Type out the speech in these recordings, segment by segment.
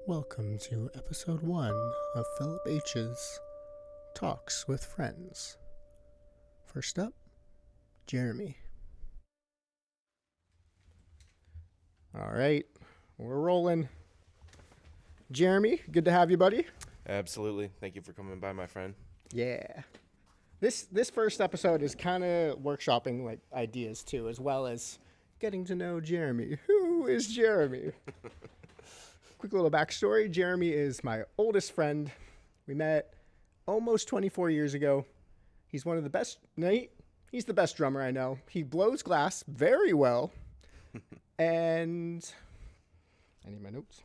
Welcome to episode 1 of Philip H's Talks with Friends. First up, Jeromy. All right, we're rolling. Jeromy, good to have you, buddy. Absolutely. Thank you for coming by, my friend. Yeah. This first episode is kind of workshopping like ideas too, as well as getting to know Jeromy. Who is Jeromy? Quick little backstory. Jeromy is my oldest friend. We met almost 24 years ago. He's one of the best. He's the best drummer I know. He blows glass very well. And I need my notes.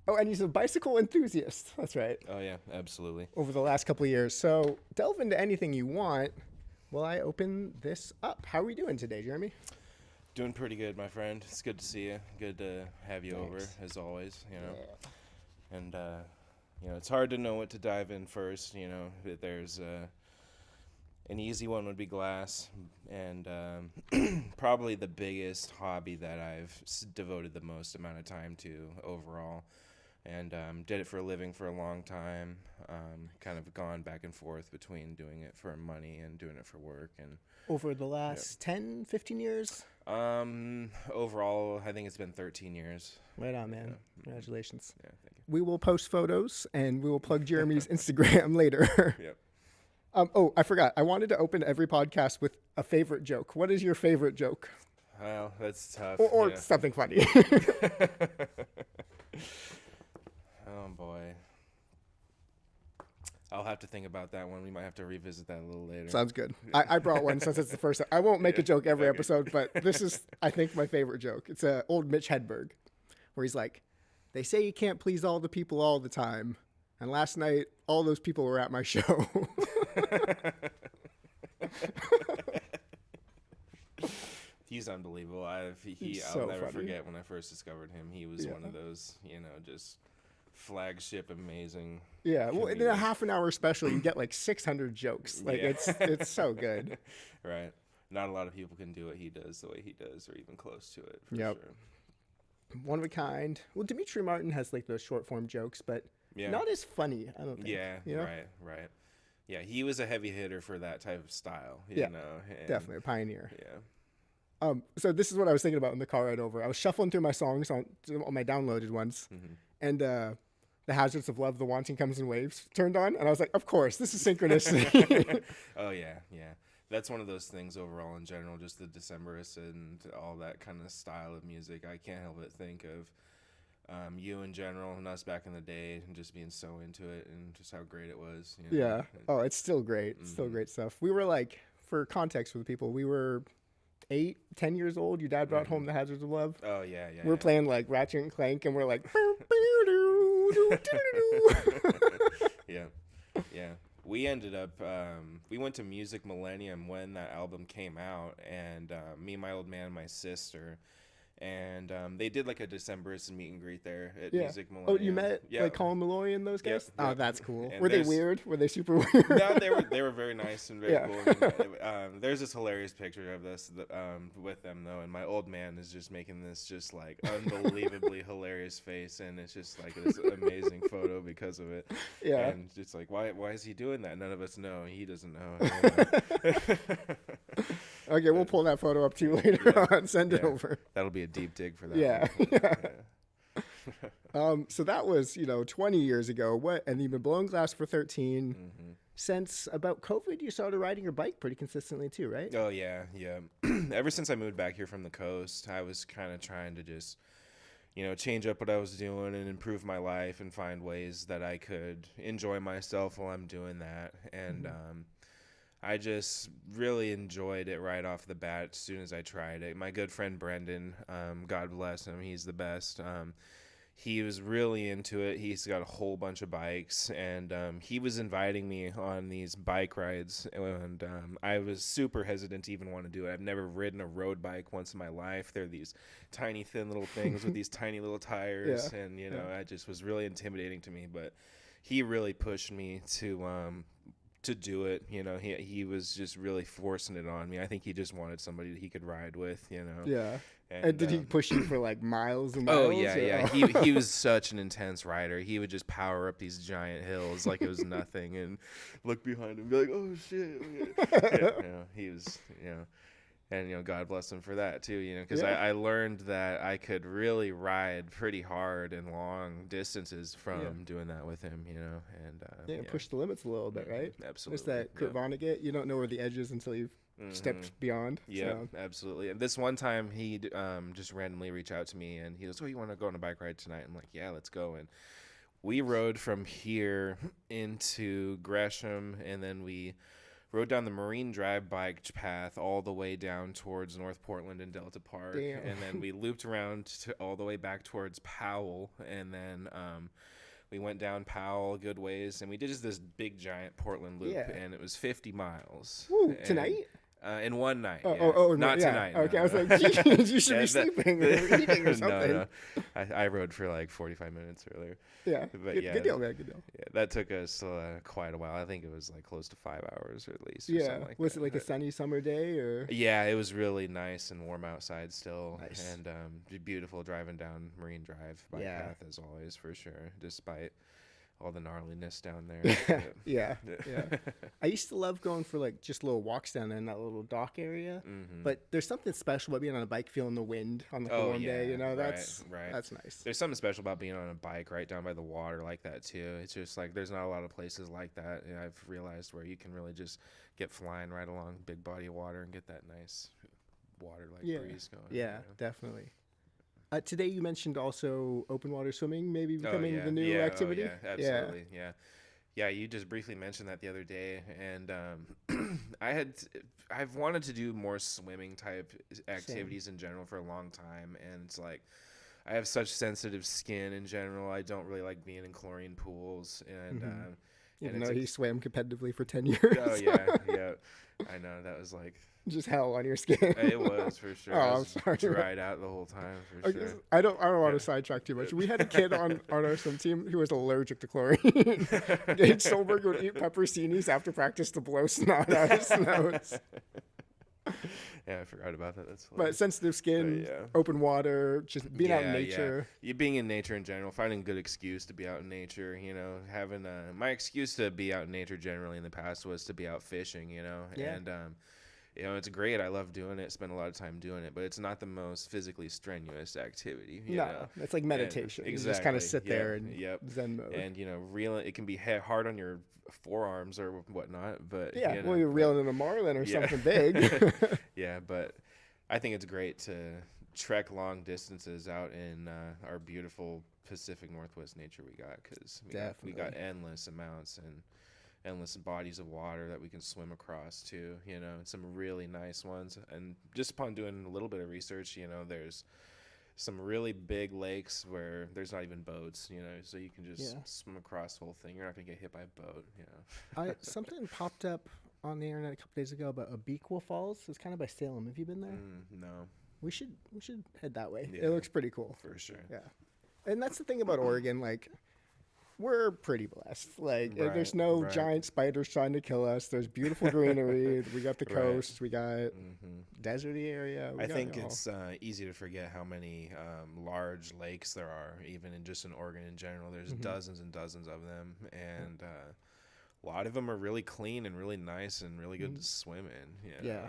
Oh, and he's a bicycle enthusiast. That's right. Oh, yeah, absolutely. Over the last couple of years. So delve into anything you want while I open this up. How are we doing today, Jeromy? Doing pretty good, my friend. It's good to see you. Good to have you over, as always, you know. Yeah. And, it's hard to know what to dive in first, There's an easy one would be glass, and probably the biggest hobby that I've devoted the most amount of time to overall. And did it for a living for a long time. Kind of gone back and forth between doing it for money and doing it for work. And over the last 10, 15 years? Overall, I think it's been 13 years. Right on, man. Yeah. Congratulations. Yeah, thank you. We will post photos, and we will plug Jeremy's Instagram later. Yep. Oh, I forgot. I wanted to open every podcast with a favorite joke. What is your favorite joke? Well, that's tough. Or something funny. Oh, boy. I'll have to think about that one. We might have to revisit that a little later. Sounds good. I brought one since it's the first. I won't make a joke every episode, but this is, I think, my favorite joke. It's old Mitch Hedberg, where he's like, they say you can't please all the people all the time. And last night, all those people were at my show. He's unbelievable. I'll never forget when I first discovered him. He was one of those, just flagship amazing. Yeah, well, in a half an hour special, you get like 600 jokes. Like it's so good. Right. Not a lot of people can do what he does the way he does, or even close to it. For sure. One of a kind. Well, Dimitri Martin has like those short form jokes, but not as funny, I don't think. Yeah, right. Yeah, he was a heavy hitter for that type of style. You know, definitely a pioneer. Yeah. So this is what I was thinking about in the car ride over. I was shuffling through my songs on my downloaded ones, and The Hazards of Love, The Wanting Comes in Waves turned on, and I was like, of course, this is synchronicity. Oh, yeah. That's one of those things overall in general, just the Decemberists and all that kind of style of music. I can't help but think of you in general and us back in the day and just being so into it and just how great it was. Yeah. Oh, it's still great. It's still great stuff. We were like, for context for the people, we were 8, 10 years old. Your dad brought home The Hazards of Love. Oh, yeah. We're playing like Ratchet and Clank, and we're like... Yeah. We ended up, we went to Music Millennium when that album came out, and me, my old man, and my sister, and they did like a Decemberist meet and greet there at Music Millennium. Oh, you met like Colin Malloy and those guys? Yep. Oh, that's cool. And were they weird? Were they super weird? No, they were very nice and very cool. There's this hilarious picture of this with them though, and my old man is just making this just like unbelievably hilarious face, and it's just like this amazing photo because of it. Yeah. And it's like, why is he doing that? None of us know. He doesn't know. Okay, we'll pull that photo up to you later on. Send it over. That'll be a deep dig for that. Yeah. So that was 20 years ago. And you've been blowing glass for 13. Since about COVID, you started riding your bike pretty consistently too, right? Oh yeah. Ever since I moved back here from the coast, I was kind of trying to just change up what I was doing and improve my life and find ways that I could enjoy myself while I'm doing that. And I just really enjoyed it right off the bat as soon as I tried it. My good friend Brendan, God bless him, he's the best. He was really into it. He's got a whole bunch of bikes, and he was inviting me on these bike rides, and I was super hesitant to even want to do it. I've never ridden a road bike once in my life. They're these tiny, thin little things with these tiny little tires, and I just was really intimidating to me, but he really pushed me to to do it. You know, he was just really forcing it on me. I think he just wanted somebody that he could ride with. You know. Yeah. And did he push you for like miles and miles? Oh yeah, or- yeah. oh. He was such an intense rider. He would just power up these giant hills like it was nothing, and look behind him, and be like, "Oh shit!" He was, and God bless him for that too. Because Yeah. I learned that I could really ride pretty hard and long distances from doing that with him. And Push the limits a little bit, right? Absolutely. It's that Kurt Vonnegut. You don't know where the edge is until you've stepped beyond. Yeah, So. absolutely. And this one time, he just randomly reached out to me, and he goes, "Oh, you want to go on a bike ride tonight?" I'm like, "Yeah, let's go." And we rode from here into Gresham, and then we rode down the Marine Drive bike path all the way down towards North Portland and Delta Park. Damn. And then we looped around all the way back towards Powell, and then we went down Powell a good ways, and we did just this big giant Portland loop, and it was 50 miles. Woo, And tonight? in one night. Not tonight. Okay, no, I was no. like, geez, you should be sleeping or eating or something. No. I rode for like 45 minutes earlier. Yeah, But good deal, man, good deal. Yeah, that took us quite a while. I think it was like close to 5 hours or at least. Or Yeah, something like was that. it like a sunny summer day or? Yeah, it was really nice and warm outside still. Nice. And beautiful driving down Marine Drive bike Yeah. path as always, for sure, despite all the gnarliness down there. Yeah. I used to love going for like just little walks down there in that little dock area. But there's something special about being on a bike, feeling the wind on like a warm day. That's nice. There's something special about being on a bike right down by the water like that too. It's just like there's not a lot of places like that. And I've realized where you can really just get flying right along big body of water and get that nice water breeze going. Yeah, definitely. Today you mentioned also open water swimming maybe becoming the new activity. Oh, yeah, absolutely. Yeah, you just briefly mentioned that the other day, and I've wanted to do more swimming type activities in general for a long time, and it's like I have such sensitive skin in general. I don't really like being in chlorine pools, and Even though he swam competitively for 10 years. Oh yeah. I know that was like just hell on your skin. It was for sure. Oh, I I'm was sorry. dried out the whole time for Okay, sure. I don't want to sidetrack too much. We had a kid on our swim team who was allergic to chlorine. Nate Solberg would eat pepperoncinis after practice to blow snot out of his nose. Yeah, I forgot about that. That's But hilarious. sensitive skin, open water, just being out in nature. You being in nature in general, finding a good excuse to be out in nature. Having my excuse to be out in nature generally in the past was to be out fishing. And it's great. I love doing it. Spend a lot of time doing it, but it's not the most physically strenuous activity. You know? It's like meditation. And, You just kind of sit there and Zen mode. And it can be hard on your forearms or whatnot, but you're reeling in a marlin or something big. Yeah, but I think it's great to trek long distances out in our beautiful Pacific Northwest nature we got, because we got endless amounts and endless bodies of water that we can swim across too, and some really nice ones. And just upon doing a little bit of research, there's some really big lakes where there's not even boats, so you can just swim across the whole thing. You're not gonna get hit by a boat. Something popped up on the internet a couple days ago about Abiqua Falls. It's kind of by Salem. Have you been there? No. We should head that way. Yeah. It looks pretty cool. For sure. Yeah. And that's the thing about Oregon, like, we're pretty blessed. Like, there's no giant spiders trying to kill us. There's beautiful greenery. We got the coast. We got deserty area. I think it's easy to forget how many large lakes there are, even in just in Oregon in general. There's dozens and dozens of them, and a lot of them are really clean and really nice and really good to swim in. Yeah.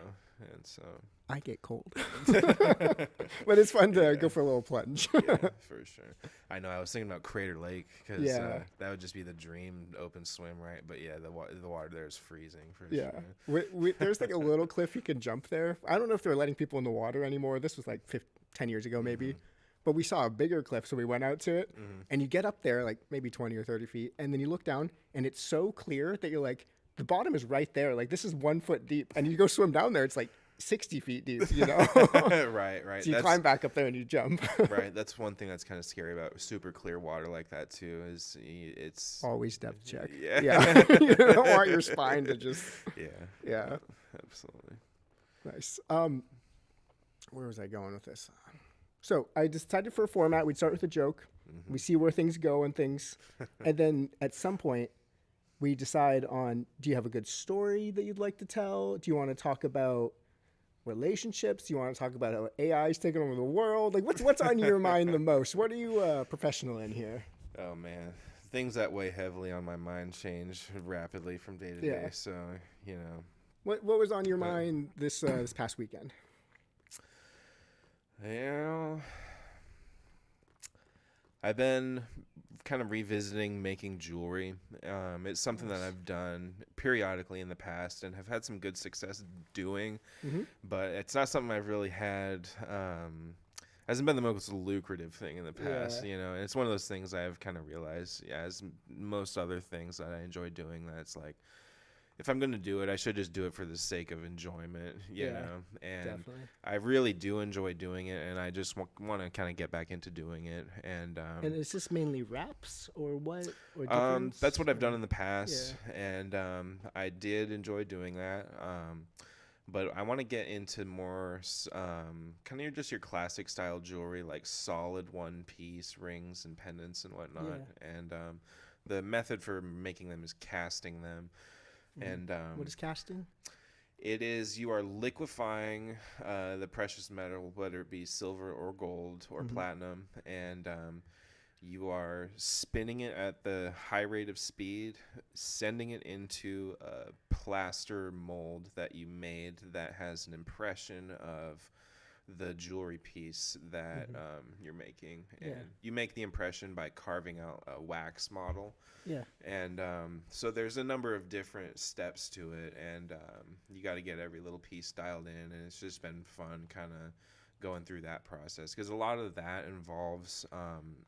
And so I get cold, but it's fun to go for a little plunge. Yeah, for sure. I know. I was thinking about Crater Lake because that would just be the dream open swim, right? But yeah, the water there is freezing for sure. There's like a little cliff you can jump there. I don't know if they're letting people in the water anymore. This was like 10 years ago, maybe. But we saw a bigger cliff, so we went out to it. And you get up there like maybe 20 or 30 feet, and then you look down, and it's so clear that you're like, the bottom is right there. Like, this is 1 foot deep. And you go swim down there, it's like 60 feet deep, Right. So you climb back up there and you jump. Right. That's one thing that's kind of scary about super clear water like that, too, is it's always depth check. Yeah. You don't want your spine to just... Yeah. Absolutely. Nice. Where was I going with this? So I decided for a format. We'd start with a joke. We see where things go and things. And then at some point, we decide on, do you have a good story that you'd like to tell? Do you want to talk about relationships? Do you want to talk about how AI is taking over the world? Like, what's on your mind the most? What are you professional in here? Oh man, things that weigh heavily on my mind change rapidly from day to Yeah. day. So you know, What was on your mind this past weekend? I've been kind of revisiting making jewelry. It's something that I've done periodically in the past and have had some good success doing, but it's not something I've really had. Hasn't been the most lucrative thing in the past, Yeah. and it's one of those things I've kind of realized, as most other things that I enjoy doing, that it's like, if I'm going to do it, I should just do it for the sake of enjoyment, you know, and Definitely. I really do enjoy doing it, and I just want to kind of get back into doing it. And is this mainly raps or what? Or that's what I've done in the past, and I did enjoy doing that. But I want to get into more kind of just your classic style jewelry, like solid one piece rings and pendants and whatnot. Yeah. And the method for making them is casting them. And what is casting? it is, you are liquefying the precious metal, whether it be silver or gold or platinum, and you are spinning it at the high rate of speed, sending it into a plaster mold that you made that has an impression of the jewelry piece that you're making. And you make the impression by carving out a wax model. Yeah. And so there's a number of different steps to it, and you got to get every little piece dialed in, and it's just been fun kind of going through that process, because a lot of that involves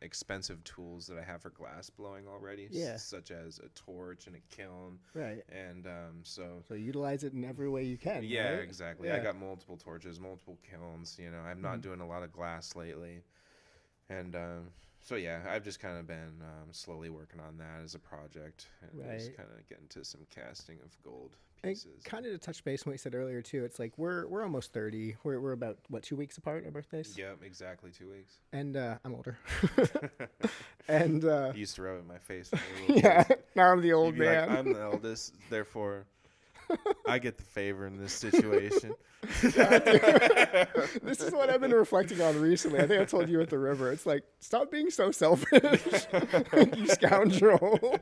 expensive tools that I have for glass blowing already, such as a torch and a kiln. Right. And so utilize it in every way you can. yeah, right? exactly. I got multiple torches, multiple kilns. I'm not doing a lot of glass lately, and so yeah, I've just kind of been slowly working on that as a project, and just kind of getting to some casting of gold pieces. And kind of to touch base on what you said earlier too, it's like we're almost 30. We're about 2 weeks apart, our birthdays. Yep, exactly 2 weeks. And I'm older. And you used to rub it in my face. When now I'm the old man. Like, I'm the eldest, therefore I get the favor in this situation. This is what I've been reflecting on recently. I think I told you at the river. It's like, stop being so selfish, you scoundrel.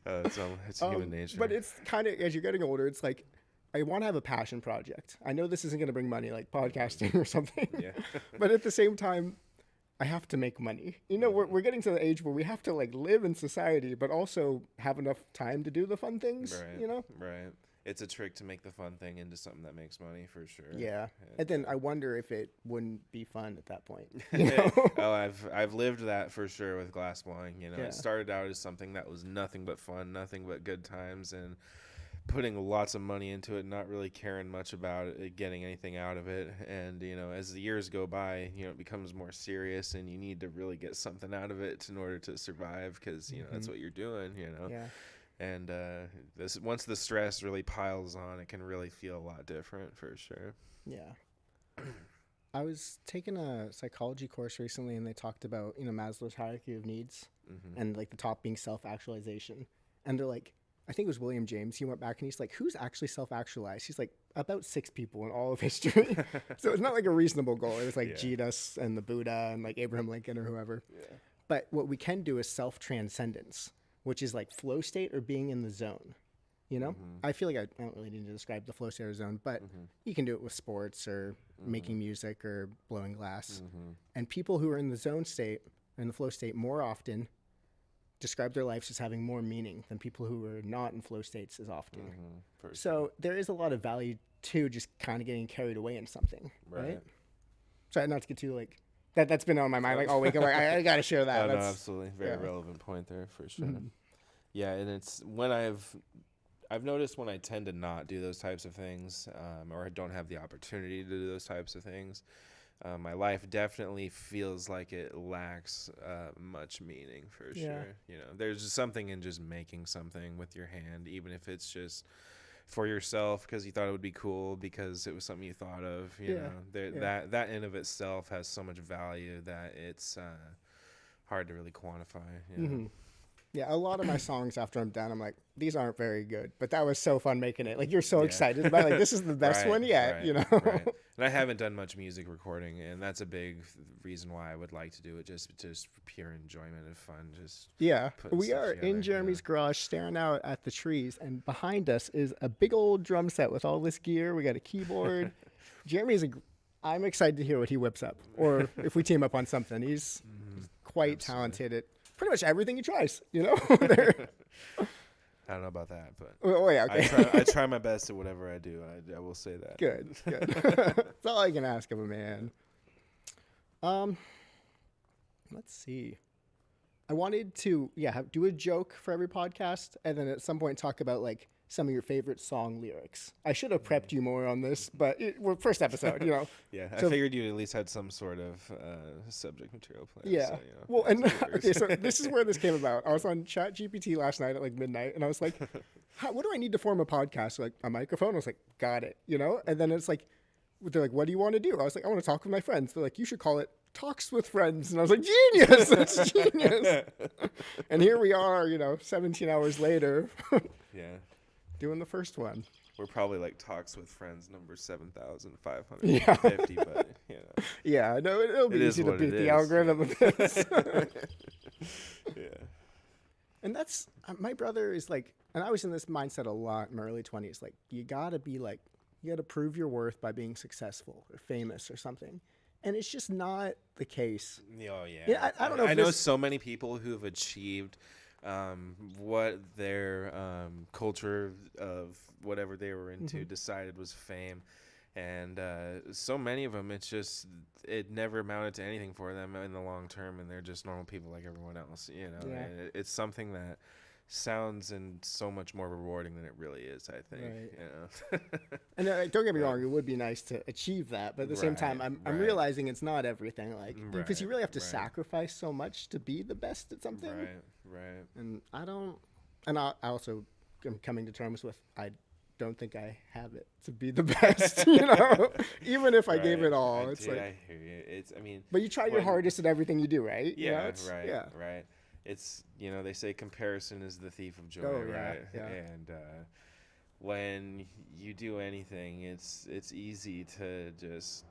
It's human nature. But it's kind of, as you're getting older, it's like, I want to have a passion project. I know this isn't going to bring money, like podcasting or something. Yeah. But at the same time, I have to make money. We're getting to the age where we have to like live in society, but also have enough time to do the fun things. Right. Right. It's a trick to make the fun thing into something that makes money, for sure. Yeah. And then I wonder if it wouldn't be fun at that point. Oh, I've lived that for sure with glass blowing. It started out as something that was nothing but fun, nothing but good times, and putting lots of money into it, not really caring much about it, getting anything out of it. And as the years go by, it becomes more serious, and you need to really get something out of it in order to survive, because that's what you're doing. Yeah. And once the stress really piles on, it can really feel a lot different, for sure. Yeah. I was taking a psychology course recently, and they talked about Maslow's hierarchy of needs, and like the top being self-actualization. And they're like, I think it was William James. He went back and he's like, who's actually self-actualized? He's like, about 6 people in all of history. So it's not like a reasonable goal. It was like Jesus and the Buddha and like Abraham Lincoln or whoever. Yeah. But what we can do is self-transcendence, which is like flow state or being in the zone. I feel like I don't really need to describe the flow state or zone, but you can do it with sports or making music or blowing glass. And people who are in the zone state and the flow state more often describe their lives as having more meaning than people who are not in flow states as often. So there is a lot of value to just kind of getting carried away in something, right? Sorry, not to get too like that's been on my mind like all week. I'm like, I got to share that. No, absolutely, very relevant point there, for sure. Yeah, and it's when I've noticed when I tend to not do those types of things, or I don't have the opportunity to do those types of things, my life definitely feels like it lacks much meaning, for sure. There's just something in just making something with your hand, even if it's just for yourself because you thought it would be cool because it was something you thought of. That in of itself has so much value that it's hard to really quantify. Yeah, a lot of my songs after I'm done, I'm like, these aren't very good, but that was so fun making it. Like you're so excited about it. Like this is the best one yet, you know? Right. And I haven't done much music recording, and that's a big reason why I would like to do it, just for pure enjoyment and fun. Just Yeah, putting we stuff are together, in Jeremy's garage staring out at the trees, and behind us is a big old drum set with all this gear. We got a keyboard. Jeremy's I'm excited to hear what he whips up, or if we team up on something. He's quite talented at pretty much everything he tries, you know? I don't know about that, but Oh yeah, okay. I try my best at whatever I do. I will say that. Good. That's all I can ask of a man. Let's see. I wanted to do a joke for every podcast, and then at some point talk about like some of your favorite song lyrics. I should have prepped you more on this, but we're first episode, you know. Yeah, So- I figured you at least had some sort of subject material planned. Yeah. So, Well, and that's what it okay, is. so this is where this came about. I was on ChatGPT last night at like midnight, and I was like, what do I need to form a podcast? Like a microphone? I was like, got it, you know? And then it's like, they're like, what do you want to do? I was like, I want to talk with my friends. They're like, you should call it Talks with Friends. And I was like, genius, that's genius. And here we are, 17 hours later, Yeah. doing the first one. We're probably like Talks with Friends number 7,550, but Yeah, no, it'll be It is easy to what beat it the is, algorithm of this. yeah. And that's my brother is like, and I was in this mindset a lot in my early 20s. Like, you got to prove your worth by being successful or famous or something. And it's just not the case. Oh yeah. Yeah, I don't know. I know so many people who've achieved what their culture of whatever they were into decided was fame, and so many of them, it never amounted to anything for them in the long term, and they're just normal people like everyone else. Yeah. And it's something that sounds and so much more rewarding than it really is, I think. Right. And don't get me wrong, it would be nice to achieve that, but at the same time, I'm realizing it's not everything. Like, because you really have to sacrifice so much to be the best at something. Right. And I also am coming to terms with I don't think I have it to be the best. Even if I gave it all, it's like I hear you. But you try your hardest at everything you do, right? Yeah, right. It's they say comparison is the thief of joy, right? Yeah. And when you do anything, it's easy to just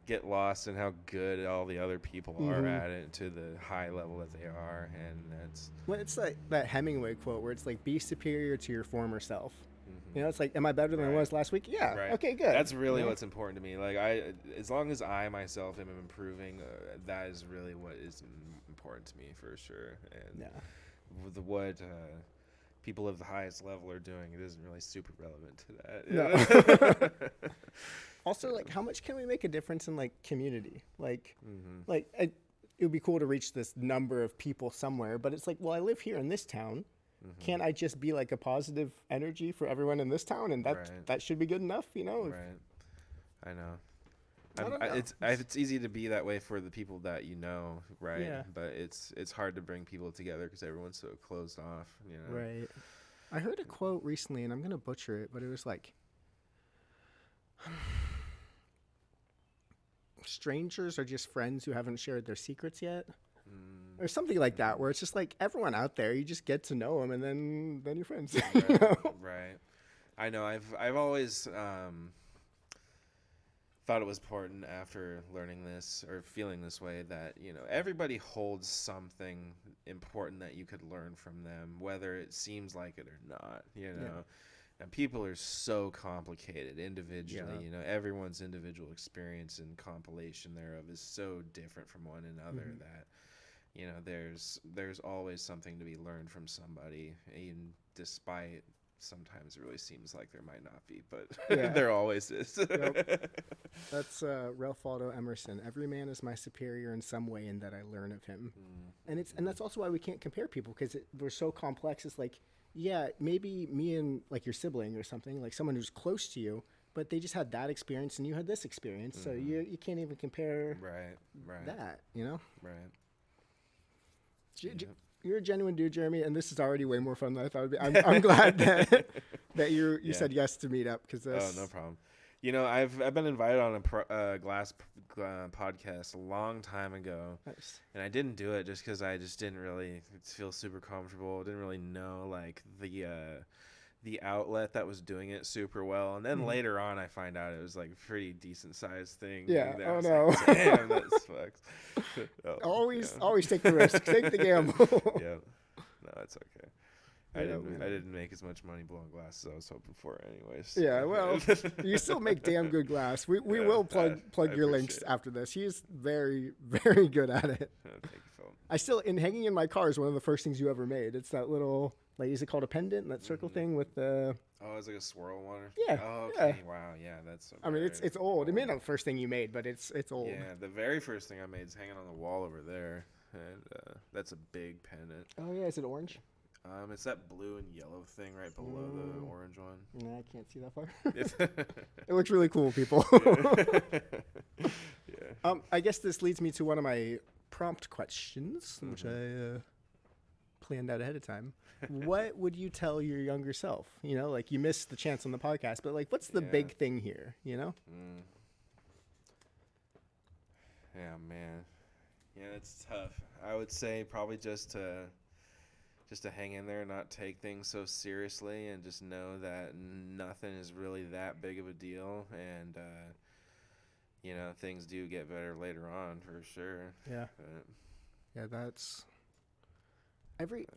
get lost in how good all the other people are at it to the high level that they are, and that's it's like that Hemingway quote where it's like, be superior to your former self. It's like, am I better than I was last week? Yeah. Right. Okay, good. That's really what's important to me. Like as long as I myself am improving, that is really what is important to me for sure. And with what people of the highest level are doing, it isn't really super relevant to that. No. Also, like, how much can we make a difference in like community? Like, it would be cool to reach this number of people somewhere, but it's like, well, I live here in this town. Can't I just be like a positive energy for everyone in this town, and that should be good enough, Right. I know. It's easy to be that way for the people that right? Yeah. But it's hard to bring people together because everyone's so closed off, Right. I heard a quote recently, and I'm gonna butcher it, but it was like, strangers are just friends who haven't shared their secrets yet. Or something like that, where it's just like everyone out there, you just get to know them, and then you're friends. Right. I know. I've always thought it was important after learning this or feeling this way that everybody holds something important that you could learn from them, whether it seems like it or not. And people are so complicated individually. Everyone's individual experience and compilation thereof is so different from one another that. There's always something to be learned from somebody, even despite sometimes it really seems like there might not be, but there always is. Yep. That's Ralph Waldo Emerson. Every man is my superior in some way in that I learn of him. And that's also why we can't compare people, because we're so complex. It's like, maybe me and like your sibling or something, like someone who's close to you, but they just had that experience and you had this experience, so you can't even compare that, Right. You're a genuine dude, Jeremy, and this is already way more fun than I thought it would be. I'm glad that you said yes to meet up, because Oh, no problem. You know, I've been invited on a glass podcast a long time ago, Nice. and I didn't do it just because I just didn't really feel super comfortable. Didn't really know like the outlet that was doing it super well. And then later on, I find out it was like a pretty decent sized thing. Yeah. And Oh I was no. like, damn, that sucks. Oh, Always take the risk. Take the gamble. Yeah. No, it's okay. I didn't make as much money blowing glass as I was hoping for, anyways. Yeah, well, you still make damn good glass. We Yeah, will plug I your links appreciate it. after this. He's very, very good at it. Thank you, Phil. I still, hanging in my car is one of the first things you ever made. It's that little, like, is it called a pendant? That circle thing with the. Oh, it's like a swirl one. Yeah. Oh, okay. Yeah. Wow. Yeah, that's. I mean, it's old. It may not be the first thing you made, but it's old. Yeah, the very first thing I made is hanging on the wall over there, and that's a big pendant. Oh yeah, is it orange? It's that blue and yellow thing right below the orange one. No, I can't see that far. Yeah. It looks really cool, people. Yeah. I guess this leads me to one of my prompt questions, which I planned out ahead of time. What would you tell your younger self? You know, like you missed the chance on the podcast, but like, what's the big thing here? You know? Yeah, man. Yeah, it's tough. I would say probably just to hang in there and not take things so seriously, and just know that nothing is really that big of a deal, and you know, things do get better later on for sure. Yeah. But, Yeah, that's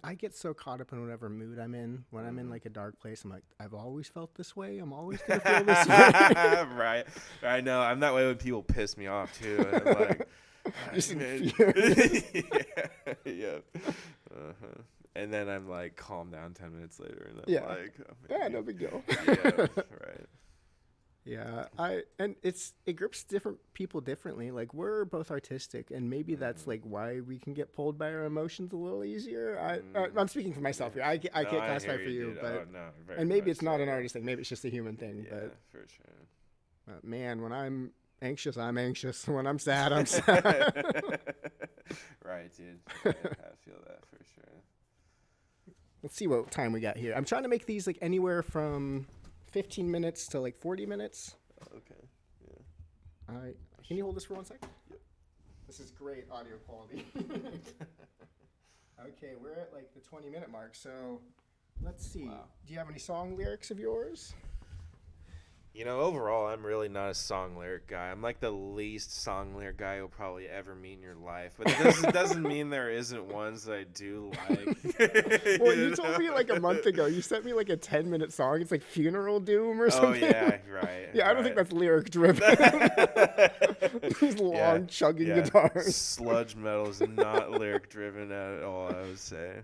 I get so caught up in whatever mood I'm in. When I'm in like a dark place, I'm like, I've always felt this way. I'm always gonna feel this way. Right. I know. I'm that way when people piss me off too. I'm like, Just in man. fear. Yeah. Uh-huh. And then I'm like, calm down 10 minutes later, and I'm Yeah. like, oh, Yeah, no big deal. yeah, right. Yeah, it grips different people differently. Like we're both artistic, and maybe that's like why we can get pulled by our emotions a little easier. I'm speaking for myself here. I can't classify for you, dude. but Oh, no, very and maybe much it's not so. an artist thing. Maybe it's just a human thing. Yeah, for sure. But man, when I'm anxious, I'm anxious. When I'm sad, I'm sad. Right, dude. Yeah, I feel that for sure. Let's see what time we got here. I'm trying to make these like anywhere from 15 minutes to like 40 minutes. Okay. Yeah. Can you hold this for 1 second? Yep. This is great audio quality. Okay, we're at like the 20-minute mark, so let's see. Wow. Do you have any song lyrics of yours? You know, overall, I'm really not a song lyric guy. I'm like the least song lyric guy you'll probably ever meet in your life. But it doesn't mean there isn't ones that I do like. Well, you told me like a month ago. You sent me like a 10-minute song. It's like Funeral Doom or something. Oh, yeah, right. Yeah, I don't think that's lyric driven. These long chugging guitars. Sludge metal is not lyric driven at all, I would say.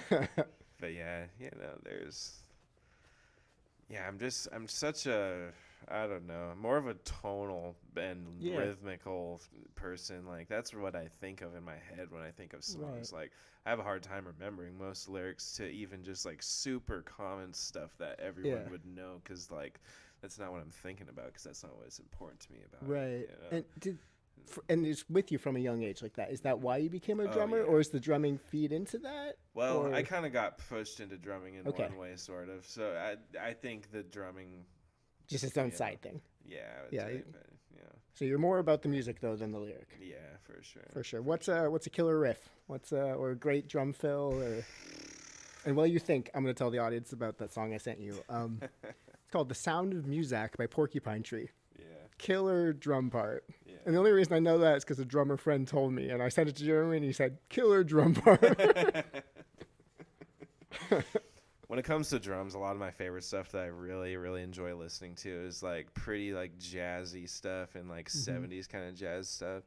But yeah, you know, I'm such a, I don't know, more of a tonal and rhythmical person. Like, that's what I think of in my head when I think of songs. Right. Like, I have a hard time remembering most lyrics to even just, like, super common stuff that everyone would know, because, like, that's not what I'm thinking about, because that's not what's important to me about it. Right. You know? And it's with you from a young age like that. Is that why you became a drummer, or is the drumming feed into that? Well, or? I kind of got pushed into drumming in one way, sort of. So I think the drumming... Just its own side thing. Yeah, I would say, but, So you're more about the music, though, than the lyric. Yeah, for sure. For sure. What's a killer riff? Or a great drum fill? And while you think, I'm going to tell the audience about that song I sent you. It's called The Sound of Muzak by Porcupine Tree. Yeah. Killer drum part. Yeah. And the only reason I know that is because a drummer friend told me, and I sent it to Jeromy, and he said, killer drum part. When it comes to drums, a lot of my favorite stuff that I really, really enjoy listening to is like pretty like jazzy stuff and like 70s kind of jazz stuff.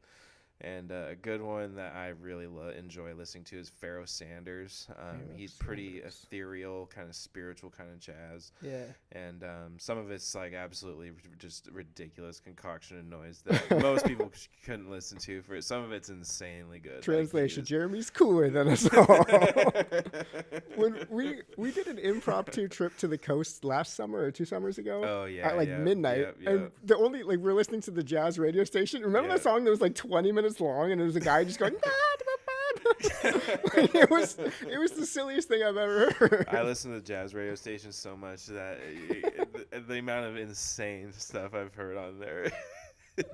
And a good one that I really enjoy listening to is Pharoah Sanders. He's pretty ethereal, kind of spiritual kind of jazz. Yeah. And some of it's like absolutely just ridiculous concoction of noise that most people couldn't listen to. Some of it's insanely good. Translation: Jeremy's cooler than us all. When we did an impromptu trip to the coast last summer or 2 summers ago. Oh yeah. At like midnight, and the only we're listening to the jazz radio station. Remember that song that was like 20 minutes long, and it was a guy just going. it was the silliest thing I've ever heard. I listen to jazz radio stations so much that the amount of insane stuff I've heard on there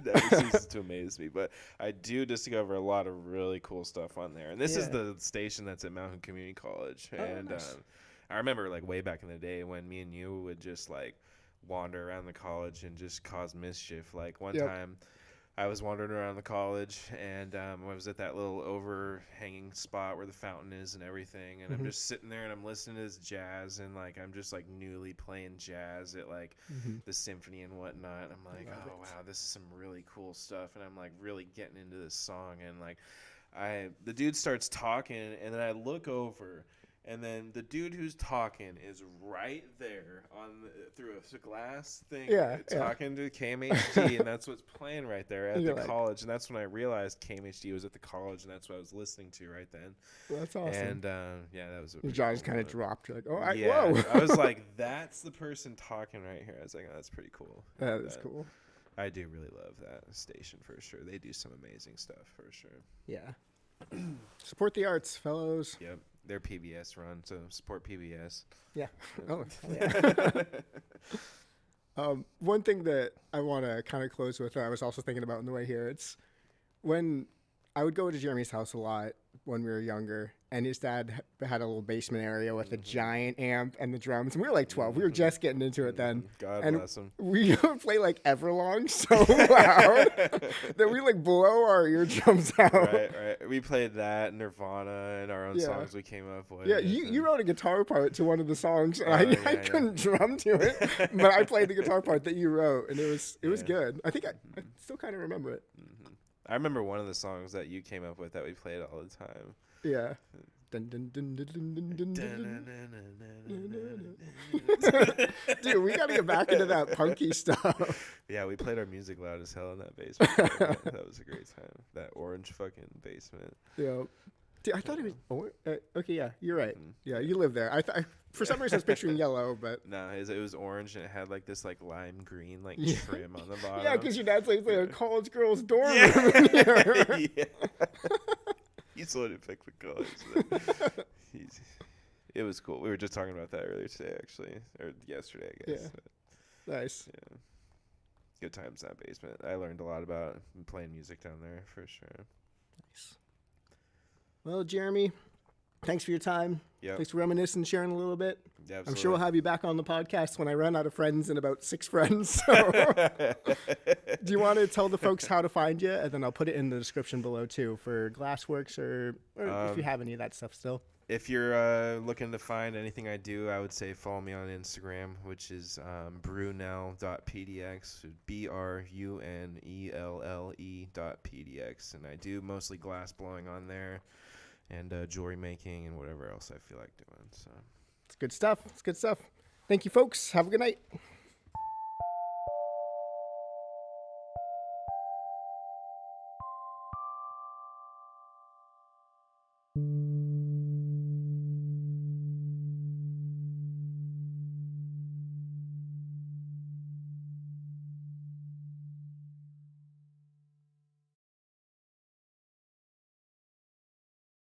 never ceases to amaze me. But I do discover a lot of really cool stuff on there. And this is the station that's at Mountain Community College. And nice. I remember like way back in the day when me and you would just like wander around the college and just cause mischief. Like one time I was wandering around the college, and I was at that little overhanging spot where the fountain is and everything, and I'm just sitting there and I'm listening to this jazz, and like I'm just like newly playing jazz at like the symphony and whatnot. And I'm like, oh wow, this is some really cool stuff, and I'm like really getting into this song, and like the dude starts talking, and then I look over. And then the dude who's talking is right there through a glass thing, talking to KMHD, and that's what's playing right there at the college. And that's when I realized KMHD was at the college, and that's what I was listening to right then. Well, that's awesome. And that was your jaws kind of dropped. You're like, oh, whoa! I was like, that's the person talking right here. I was like, oh, that's pretty cool. That is cool. I do really love that station for sure. They do some amazing stuff for sure. Yeah. Support the arts, fellows. Yep. They're PBS run, so support PBS. Yeah. Oh, yeah. One thing that I want to kind of close with, I was also thinking about on the way here, it's when I would go to Jeremy's house a lot when we were younger, and his dad had a little basement area with a giant amp and the drums. And we were like 12. We were just getting into it then. God and bless him. We would play like Everlong so loud that we like blow our eardrums out. Right. We played that, Nirvana, and our own songs we came up with. Yeah, you wrote a guitar part to one of the songs, and I couldn't drum to it, but I played the guitar part that you wrote, and it was good. I think I still kind of remember it. I remember one of the songs that you came up with that we played all the time. Yeah. Dude, we gotta get back into that punky stuff. Yeah, we played our music loud as hell in that basement. That was a great time. That orange fucking basement. Yeah. Dude, I thought it was okay, yeah, you're right. Yeah, you live there. I for some reason I was picturing yellow, but no, it was orange, and it had like this like lime green like trim on the bottom. Yeah, because your dad's like a college girl's dorm room in here. Yeah. He's the one who picked the colors. It was cool. We were just talking about that earlier today, actually, or yesterday, I guess. Yeah. Nice. Yeah. Good times in that basement. I learned a lot about playing music down there for sure. Nice. Well, Jeremy, thanks for your time. Yeah. Thanks for reminiscing, sharing a little bit. Yeah, I'm sure we'll have you back on the podcast when I run out of friends and about 6 friends. So. Do you want to tell the folks how to find you? And then I'll put it in the description below, too, for Glassworks or if you have any of that stuff still. If you're looking to find anything I do, I would say follow me on Instagram, which is brunelle.pdx, BRUNELLE.pdx. And I do mostly glass blowing on there and jewelry making and whatever else I feel like doing. So it's good stuff. It's good stuff. Thank you, folks. Have a good night.